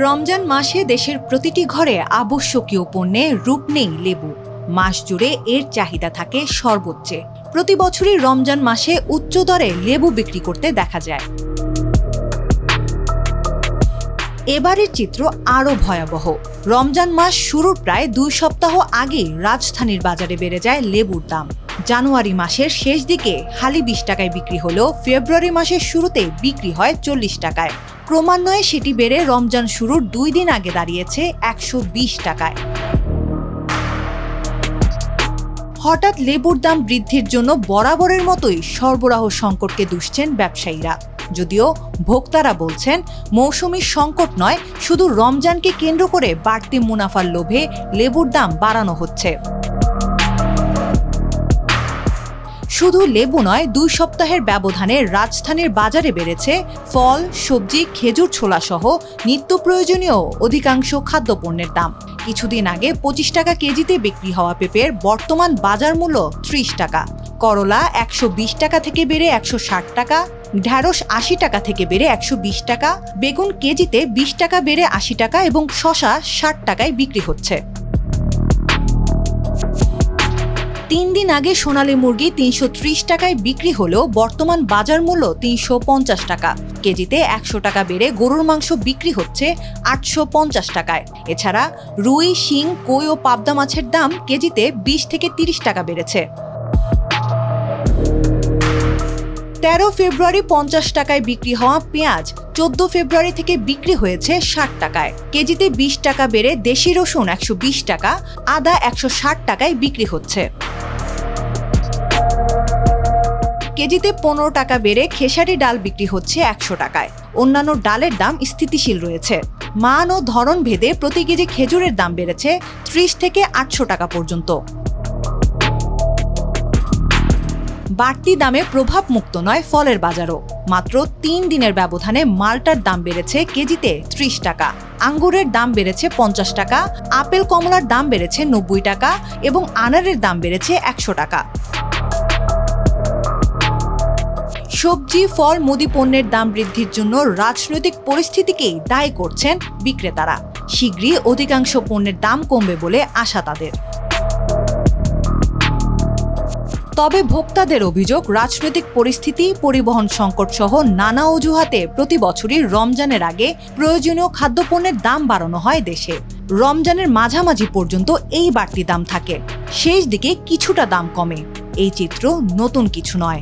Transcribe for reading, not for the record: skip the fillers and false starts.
রমজান মাসে দেশের প্রতিটি ঘরে আবশ্যকীয় পণ্যে রূপ নেই লেবু। মাস জুড়ে এর চাহিদা থাকে সর্বোচ্চে। প্রতি বছরই রমজান মাসে উচ্চ দরে লেবু বিক্রি করতে দেখা যায়। এবারের চিত্র আরও ভয়াবহ। রমজান মাস শুরুর প্রায় 2 সপ্তাহ আগেই রাজধানীর বাজারে বেড়ে যায় লেবুর দাম। জানুয়ারি মাসের শেষ দিকে হালি 20 টাকায় বিক্রি হলেও ফেব্রুয়ারি মাসের শুরুতে বিক্রি হয় 40 টাকায়। ক্রমান্বয়ে সেটি বেড়ে রমজান শুরুর 2 দিন আগে দাঁড়িয়েছে 120 টাকায়। হঠাৎ লেবুর দাম বৃদ্ধির জন্য বরাবরের মতোই সরবরাহ সংকটকে দুষছেন ব্যবসায়ীরা। যদিও ভোক্তারা বলছেন মৌসুমী সংকট নয়, শুধু রমজানকে কেন্দ্র করে বাড়তি মুনাফার লোভে লেবুর দাম বাড়ানো হচ্ছে। শুধু লেবু নয়, 2 সপ্তাহের ব্যবধানে রাজধানীর বাজারে বেড়েছে ফল, সবজি, খেজুর, ছোলা সহ নিত্য প্রয়োজনীয় অধিকাংশ খাদ্যপণ্যের দাম। কিছুদিন আগে 25 টাকা কেজিতে বিক্রি হওয়া পেঁপের বর্তমান বাজার মূল্য 30 টাকা। করলা 120 টাকা থেকে বেড়ে 160 টাকা, ঢ্যাঁড়স 80 টাকা থেকে বেড়ে 120 টাকা, বেগুন কেজিতে 20 টাকা বেড়ে 80 টাকা এবং শসা 60 টাকায় বিক্রি হচ্ছে। 3 দিন আগে সোনালী মুরগি 330 টাকায় বিক্রি হলেও বর্তমান বাজার মূল্য 350 টাকা। কেজিতে 100 টাকা বেড়ে গরুর মাংস বিক্রি হচ্ছে 850 টাকায়। এছাড়া রুই, শিং, কই ও পাবদা মাছের দাম কেজিতে 20 থেকে 30 টাকা বেড়েছে। 13 ফেব্রুয়ারি 50 টাকায় বিক্রি হওয়া পেঁয়াজ 14 ফেব্রুয়ারি থেকে বিক্রি হয়েছে 60 টাকায়। কেজিতে 20 টাকা বেড়ে দেশি রসুন 120 টাকা, আদা 160 টাকায় বিক্রি হচ্ছে। কেজিতে 15 টাকা বেড়ে খেসারি ডাল বিক্রি হচ্ছে 100 টাকায়। অন্যান্য ডালের দাম স্থিতিশীল রয়েছে। মান ও ধরন ভেদে প্রতি কেজি খেজুরের দাম বেড়েছে 30 থেকে 800 টাকা পর্যন্ত। বাড়তি দামে প্রভাব মুক্ত নয় ফলের বাজারও। মাত্র 3 দিনের ব্যবধানে মালটার দাম বেড়েছে কেজিতে 30 টাকা, আঙ্গুরের দাম বেড়েছে 50 টাকা, আপেল কমলার দাম বেড়েছে 90 টাকা এবং আনারের দাম বেড়েছে 100 টাকা। সবজি, ফল, মুদি পণ্যের দাম বৃদ্ধির জন্য রাজনৈতিক পরিস্থিতিকেই দায়ী করছেন বিক্রেতারা। শীঘ্রই অধিকাংশ পণ্যের দাম কমবে বলে আশা তাদের। তবে ভোক্তাদের অভিযোগ, রাজনৈতিক পরিস্থিতি, পরিবহন সংকট সহ নানা অজুহাতে প্রতি বছরই রমজানের আগে প্রয়োজনীয় খাদ্যপণ্যের দাম বাড়ানো হয় দেশে। রমজানের মাঝামাঝি পর্যন্ত এই বাড়তি দাম থাকে, শেষ দিকে কিছুটা দাম কমে। এই চিত্র নতুন কিছু নয়।